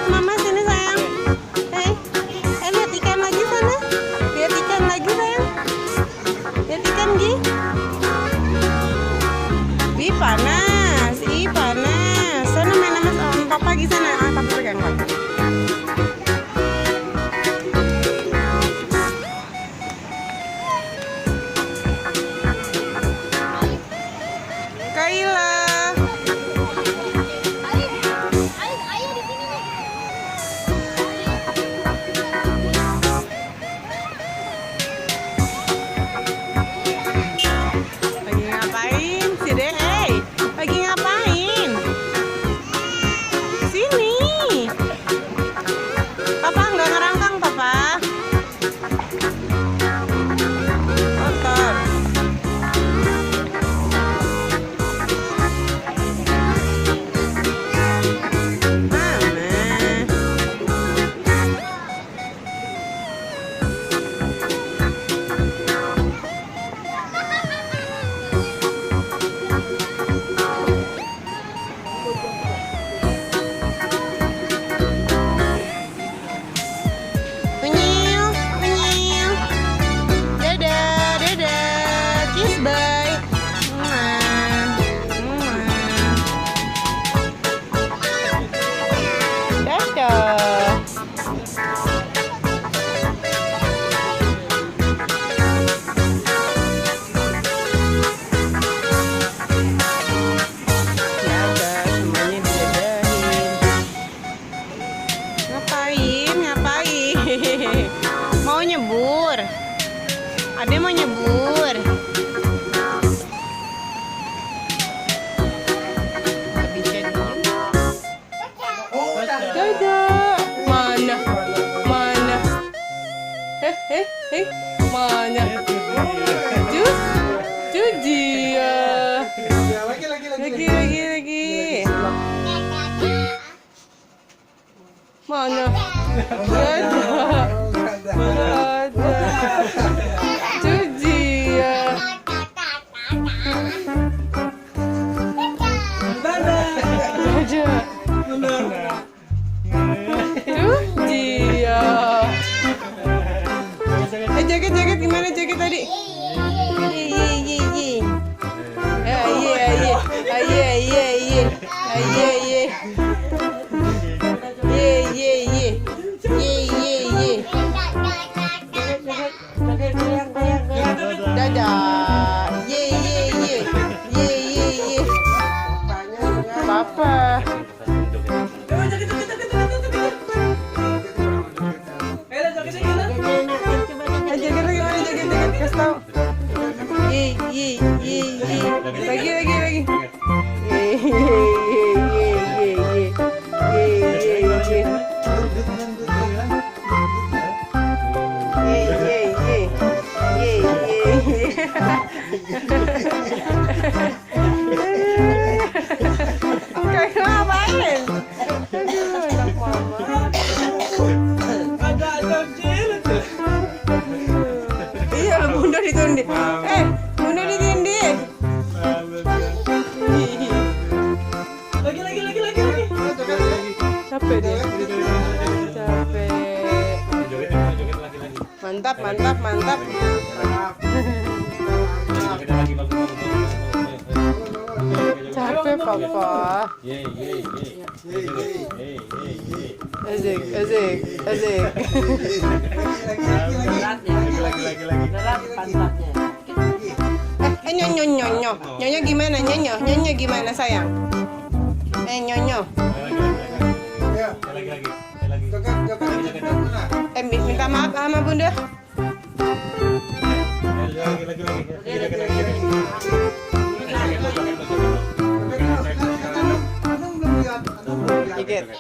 mama sini sayang. Lihat ikan lagi sana. Lihat ikan lagi sayang. Lihat ikan Gi. Ih panas, panas. Sana main sama papa Gi sana. Papa pegang Pak. Kaila. Lagi ngapain sih deh? Lagi ngapain? Sini. Papa nggak ngerangkang papa. Kotor. Mau nyebur. Ade mau nyebur. Dadah. Mana? Mana? Mana? Dia. Lagi. Mana? Dadah. Ada. Dia. Dia. Jaket gimana jaket tadi? Dadah. Papa. Jaket kasih tau. Lagi. Kayak ngapain? Aduh, anak mama. Iya, bunda ditindih. Bunda ditindih. Lagi. Capek dia. Capek. Mantap. Capek papa. Asik. Nyonya gimana? Nyonya gimana sayang? Nyonyo. Minta maaf sama bunda. Dikit.